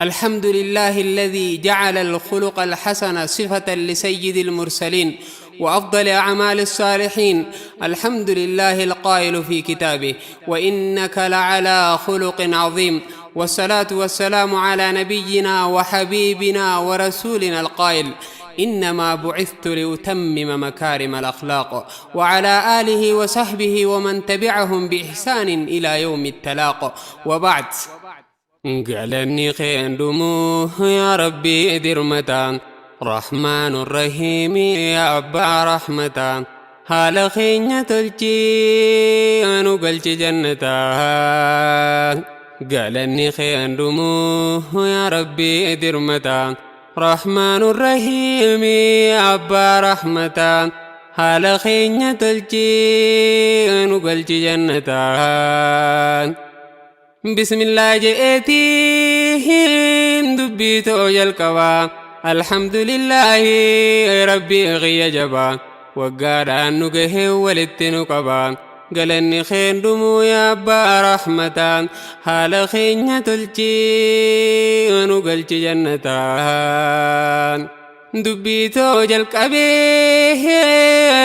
الحمد لله الذي جعل الخلق الحسن صفة لسيد المرسلين وأفضل أعمال الصالحين. الحمد لله القائل في كتابه: وإنك لعلى خلق عظيم. والصلاة والسلام على نبينا وحبيبنا ورسولنا القائل: إنما بعثت لأتمم مكارم الأخلاق. وعلى آله وصحبه ومن تبعهم بإحسان إلى يوم التلاق. وبعد، قالني خيندمو يا ربي درمتان رحمن الرحيم يا أبا رحمتان حال خينيا تلجي أنو قلت جنتان. قالني خيندمو يا ربي درمتان رحمن الرحيم يا أبا رحمتان حال خينيا تلجي أنو قلت جنتان. بسم الله جئتي دبيتو يلكوا الحمد لله ربي غي جبا وقال أنو قهي ولتنو قبا. قالني خين دمو يا أبا رحمتان حال خين تلجي أنو قلت جنتان. دبيتو جلكبي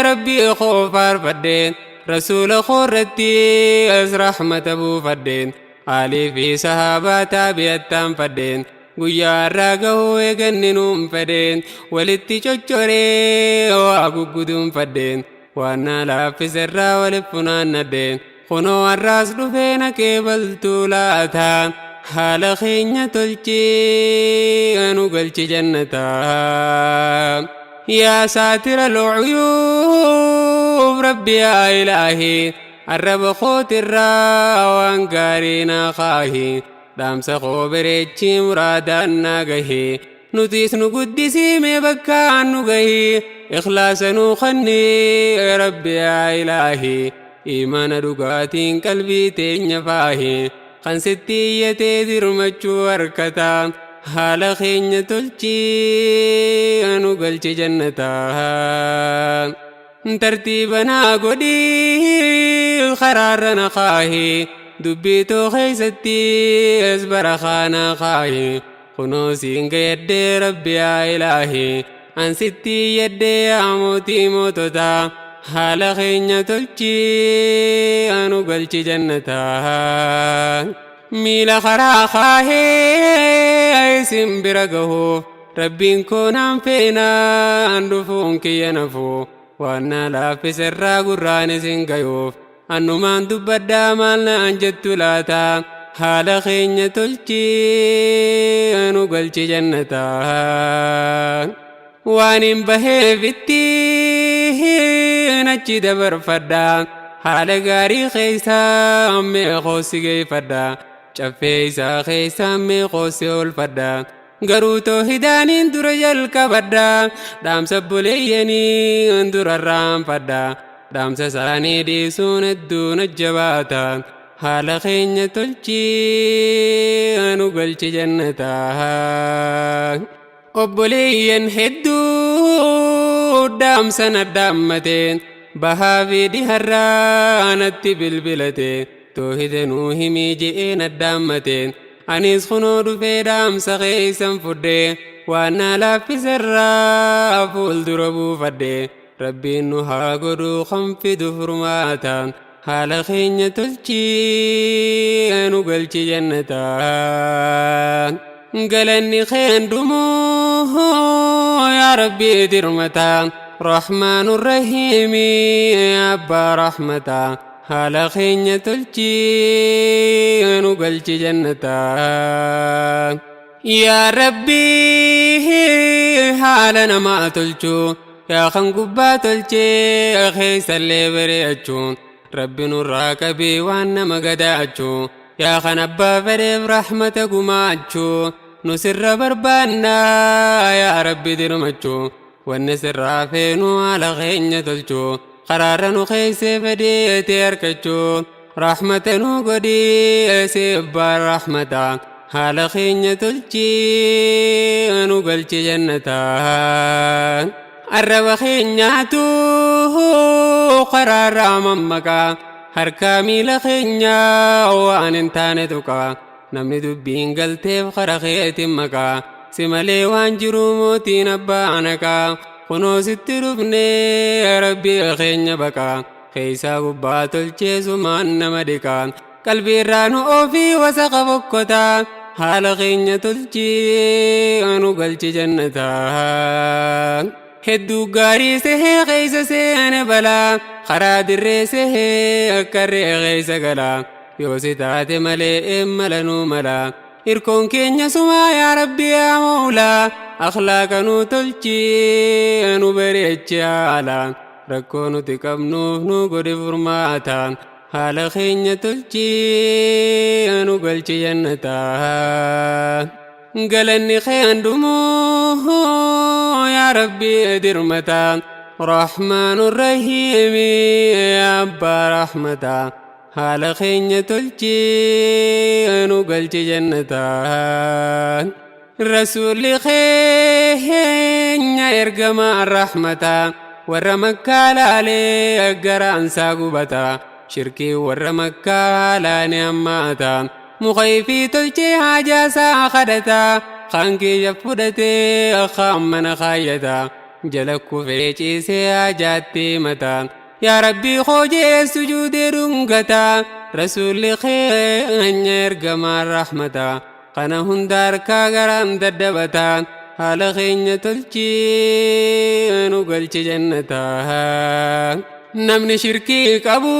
ربي خوفار فدين رسول خورتي أز رحمة أبو فدين علي في صحابة تابعتان فدين قيا راقه يغننون فدين ولتي چوچوري وابو قدوم فدين وانا لا في سرى ولفنان ندين خنو الراس دفين كيبل تولاتا حال خينيا تلچي انو قلچ جنتا. يا ساتر العيوب ربي يا إلهي الرب خوت الراوان قارينا خاهي دام سخو بريتشي مرادان ناقهي نتيس نقدسي مبكا نقهي إخلاص نخني ربي يا إلهي إيمان رقاتين قلبي تنفاهي خنستي تدير مجو وركتا حال خين تلچي أنو قلچ جنتا. ترتيبنا قدي خرارنا خاهي دبيتو خيستي أزبر خانا خاهي خنوسين يد ربي يا إلهي عن ستي يد عموتي موتتا حال خين تلچي أنو قلچ جنتا. ميلا خرا خاهي اسم برقه ربين كونام فينا اندفونك ينفو وانا لا في سرا قران سنقيوف انو من دبدا مالنا انجدت لاتا حال خين تلچي انو قلچ جنتا. وانين بهي فتي نچي دبر فدا حال غاري خيسا امي خوسي فدا چفيسا خيسا امي خوسي الفدا غروتو هدانين درجل كبدا دام سبوليني اندر الرام فدا دام سساني دي سون الدون الجباتا حال خين تلچي انو قلچ جنتا. قبولين هدو دام سند دامتين بها في دي هرانت بالبلتين توهد نوهمي جئين الدامتين أنيس خنود في دام سخيسا فدي وانا لا في سرا فول دربو فدي ربي نوها قدو خنفي دفرماتا حال خين تلچي انو قلچ جنتا. قلني خين دمو يا ربي درمتا رحمن الرحيم يا أبا رحمتا حال خين تلچي انو قلچ جنتا. يا ربي حالنا ما تلچو يا خنقبا تلچي خيس اللي بريچو ربي نراكبي وانا مقداچو يا خنبا فريب رحمتك ماچو نسر بربانا يا ربي درمچو والنسر رافينو على خين تلچو قرارنو خيسي فدي اركچو رحمتنو قدي سيبا رحمتا حال خين تلچي انو قلچ جنتا. الرب خينياتو قرار ممكا هركامي لخينيا وان انتانتوكا namni dubbiin galteef kara keetiin maqaa si malee waan jiru mootiin abbaa anakaa kunoo sitti dhufnee rabbii keenya baqaa keeysaa gubbaa tolcheesumaan nama dhiqaa qalbii irraa nu ofii wasaqa fokkotaa haala keenya tolchii nu galchi jannataa hedduu gaarii sehee keeysa seene balaa karaa dirree sehee akka re'ee keeysa galaa yoo si taate malee malanuu malaa irkoon keenya sumaa yaa rabbi yaa mawlaa akhlaaqa nu tolchii nu bareechi haalaa rakkoo nuti qabnuuf nu godhi furmaataa haala keenya tolchii nu galchi jannataa galanni keen dhumuu yaa rabbi dirmataa rahmaanu rahiimi yaa abbaa rahmataa haala keenya tolchii nu galchi jannataa rasuulli keenya ergamaa rahmataa warra makkaa laalee garaansaa gubataa shirkii warra makkaa laane hammaataa mukayyifii tolchee haajaasaa kadhataa kaan kiyya fudhatee kaan mana kaayyataa jala kufee ciisee haajaatti mataa yaa rabbii khoojee sujuudee dhungataa rasuulli keenya ergamaa rahmataa kana hunda harkaa garaan daddabataa haala keenya tolchii nu galchi jannataa namni shirkii qabu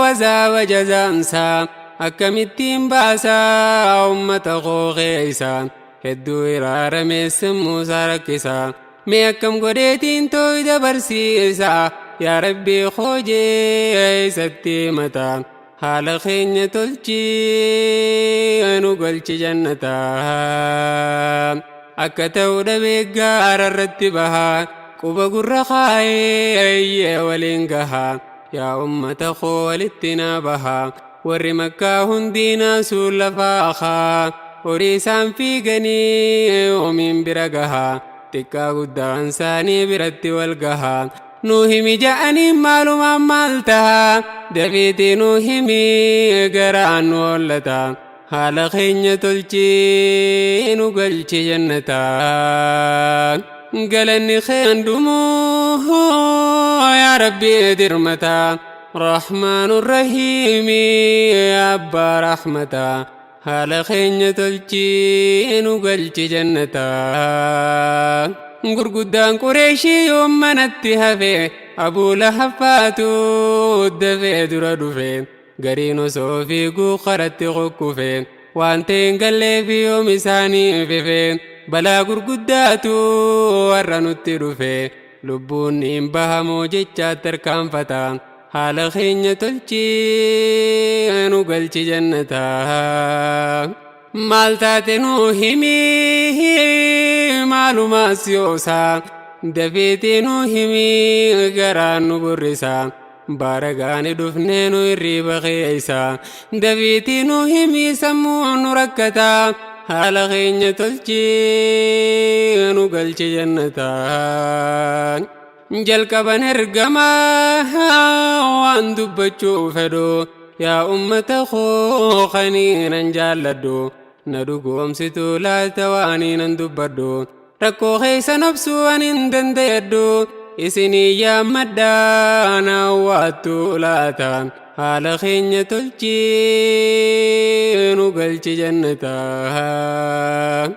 azaaba jazaansaa akkamittiin baasaa ummata koo keeysaa hedduu iraaramee sammuusaa rakkisaa mee akkam godheetiin tooyda barsiisaa yaa rabbii khoojee isatti mataa haala keenya tolchii nu galchi jannataa akka ta'u dhabee gaara irratti bahaa quba gurra kaayee waliin gahaa yaa ummata koo walitti naa bahaa warri makkaa hundiinaa suun lafaa akaa horii isaan fiiganii oomiin bira gahaa xiqqaa guddaan isaanii biratti wal gahaa nuu himi ja'anii maalumaan maal tahaa dafiitii nuu himi garaan nu hollataa haala keenya tolchii nu galchi jannataa galanni keen dhumuu yaa rabbi dirmataa rahmaanu rahiimi yaa abbaa rahmataa haala keenya tolchii nu galchi jannataa gurguddaan qureeshii yoom manatti hafee abuu lahab faatu dafee dura dhufee gariin osoo fiiguu karatti qokkufee waan ta'een galleefi yoom isaanii fifee balaa gurguddaatu warra nutti dhufee lubbuun hin bahamoo jechaatti harkaanfataa haala keenya tolchii nu galchi jannataa maal taate nu himi maalumaas yoosaa dafiitii nu himi garaan nu burrisaa baaragaani dhufnee nu irriiba keeysaa dafiitii nu himi sammuu nu rakkataa haala keenya tolchii nu galchi jannataa jalqaban ergamaa waan dubbachuu fedhu yaa ummata koo kaniinan jaalladhu na dhugoomsitu laata waaniinan dubbadhu rakkoo keeysan obsuu anin dandayadhu isinii yaammadhaa na waattu laata haala keenya tolchii nu galchi jannataa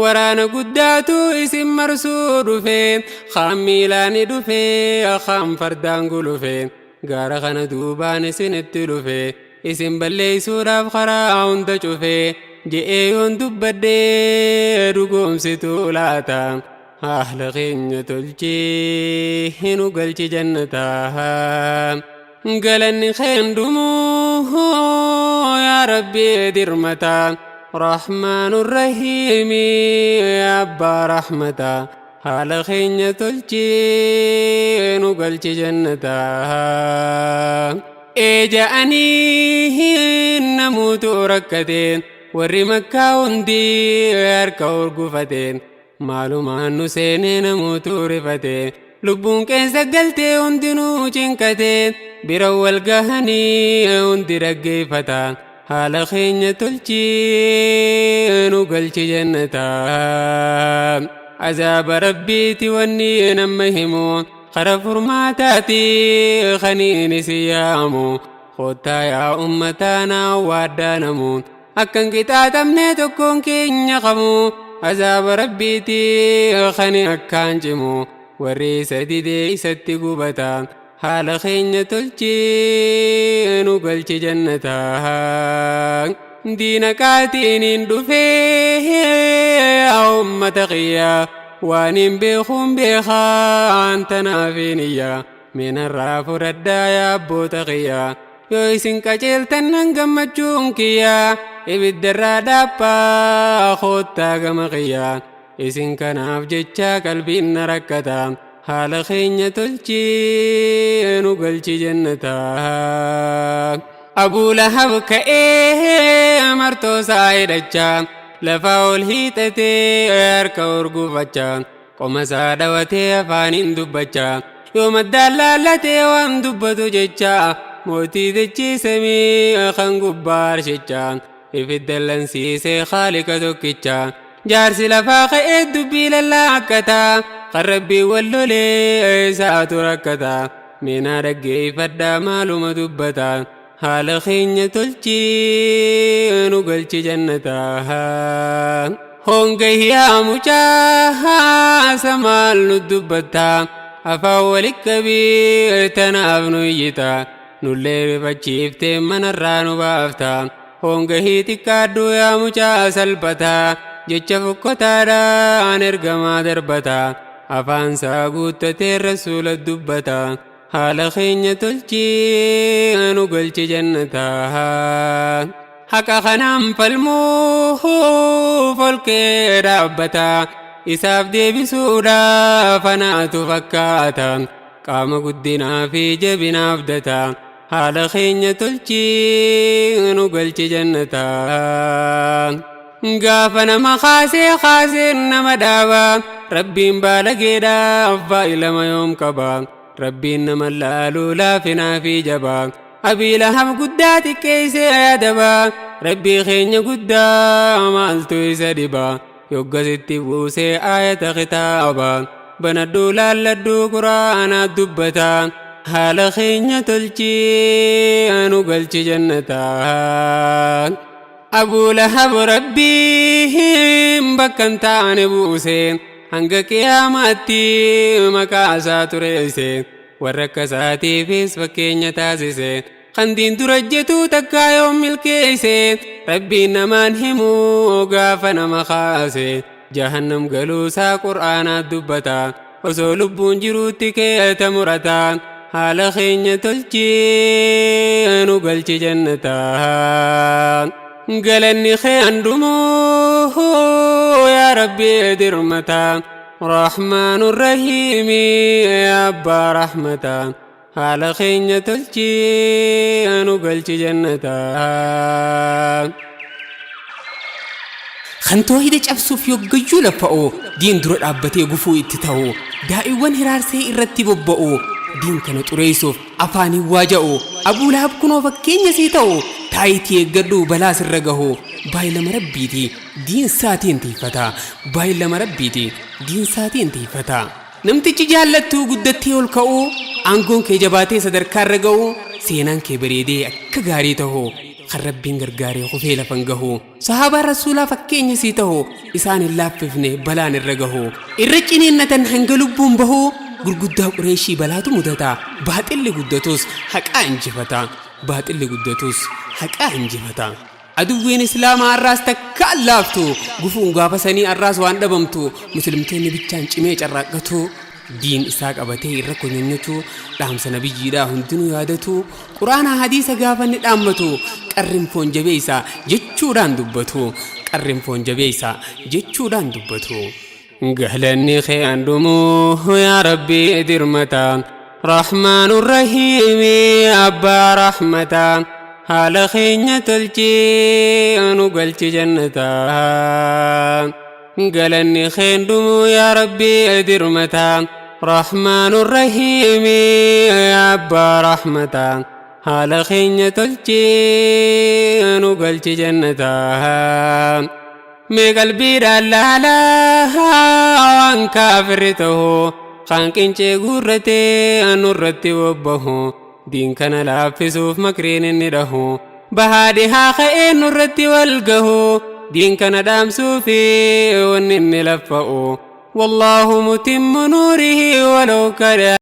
waraana guddaatu isin marsuu dhufee kaan miilaani dhufee kaan fardaan gulufee gaara kana duubaan isinitti dhufee isin balleeysuudhaaf karaa hunda cufee je'ee yoon dubbadhee dhugoomsitu laata haala keenya tolchii nu galchi jannataa galanni keen dhumuu yaa rabbi dirmataa rahmaanu rahiimi yaa abbaa rahmataa haala keenya tolchii nu galchi jannataa ja'anii namuutu rakkateen warri makkaa hundii harka urgufateen maalumaan nu seenee namuutu rifatee lubbuun keessa galtee hundinuu cinqatee bira wal gahanii hundi dhaggeeffataa haala keenya tolchi nu galchi jannataa azaaba rabbiiti wanni nama himu qara furmaataati khaniini siyaamu khottaa yaa ummataana waaddaanamu akkan qixaaxamne tokkoon keenya qabu azaaba rabbiiti khani akkaan cimu warri isa didee isatti gubata haala keenya tolchi nu galchi jannataa diina qaatiniin dhufee ummata qiyyaa waan hin beekuun beekaan tanaafiniyaa minarraa fudhadhaa yaa abboota qiyyaa yoo isin qajeeltan nan gammachuun kiyyaa ibiddarraa dhaabbaa koottaa gama qiyyaa isin kanaaf jecha qalbiin na rakkata haala keenya tolchi nu galchi jannataa Abuu Lahab ka'ee martoo isaa hidhachaa lafaa ol hiixatee harka urgufachaa qoma isaa dhawatee afaaniin dubbachaa yoo maddaan laallatee waan dubbatu jechaa mootii dachiisamee kan gubbaa arshichaa ifidda lansiisee Khaalika tokkichaa jaarsi lafaa ka'ee dubbii lallaakkataa kan rabbii wallolee isaatu rakkataa minaa dhaggeeffadhaa maaluma dubbataa haala keenya tolchi nu galchi jannataa honga hiyaa mucaa samaal nu dubbataa afaan walitti qabii tanaaf nu iyyitaa nullee rifachiiftee manarraa nu baaftaa honga hii xiqqaadhu yaa mucaa salphataa jecha fokkotaadhaan ergamaa darbataa afaan isaa guuttatee rasuula dubbataa haala keenya tolchi nu galchi jannataa haqa kanaan falmuu folkee dhaabbataa isaaf deebisuudhaaf anaatu fakkaata qaama guddinaa fi jabinaaf dataa haala keenya tolchi nu galchi jannataa gaafa nama kaasee nama dhaabaa rabbiin baalageedhaaf baay'ilama yoom qabaa rabbiin nama laaluu laafinaa fi jabaa Abii Lahab guddaa xiqqeessee adabaa rabbii keenya guddaa maaltu isa dhibaa yoggasitti buusee aayata kitaabaa banadhuu laalladhuu quraanaa dubbataa haala keenya tolchi nu galchi jannataa Abuu Lahab rabbiin bakkan taane buusee hanga qiyaamaatti maqaa isaa tureesse warra akkasaatiifis fakkeenya taasise kan diin dura jettu takkaa yoo milkeesse rabbiin namaan himu gaafa nama kaase jahannam galuusaa qur'aanaa dubbata osoo lubbuun jiruutti keessa murataa haala keenya tolchi nu galchi jannataa galanni kee handumuu yaa rabbi dirmataa رحمن الرحيم يا أبا رحمتا haala keenya tolchi nu galchi jannataa kan toohida cabsuuf yoggayyuu lafa'oo diin dura dhaabbatee gufuu itti ta'oo daa'iwwan hiraarsee irratti bobba'oo diin kana xureessuuf afaaniin waaja'oo Abuu Lahab kunoo fakkeenya sii ta'oo taayitii eeggadhuu balaa sirra gahoo baay'ilama rabbiiti diin saatiin tiifataa baay'ilama rabbiiti diin saatiin tiifataa namtichi jaallattuu guddattee ol ka'uu aangoon kee jabaatee sadarkaa irra ga'uu seenaan kee bareedee akka gaarii ta'oo kan rabbiin gargaaree kufee lafan gahuu sahaabaa rasuulaa fakkeenya sii ta'oo isaan hin laaffifne balaan irra gahuu irra ciniinnatan hanga lubbuun bahuu gurguddaa qureeshii balaatu mudataa baaxilli guddatus haqaa injifataa baaxilli guddatus haqaa injifataa aduwwiin islaamaa arraas takka allaaftu gufuun gaafa sanii arraas waan dhabamtu muslimtoonni bichaan cimee carraaqqatu diin isaa qabatee irra konyonyatu dhaamsa nabiyyiidhaa hundinuu yaadatu quraana hadiisa gaafa ni dhaammatu qarrin foon jabeeysa jechuudhaan dubbatu qarrin foon jabeeysa jechuudhaan dubbatu galanni kee handumuu yaa rabbii dirmataa rahmaanur rahiimi abbaa rahmataa haala keenya tolchi nu galchi jannataa galanni kee handumuu yaa rabbii dirmataa رحمن الرحيم يا أبا رحمتا haala keenya tolchee nu galchi jannataa mee qalbiidhaan laalaa waan kaafirri ta'u kan qincee guurratee nurratti bobbahu diin kana laaffisuuf makriin inni dhahu bahaadhi haa ka'ee nurratti wal gahu diin kana dhaamsuufi wanni inni laffa'u والله متم نوره ولو كره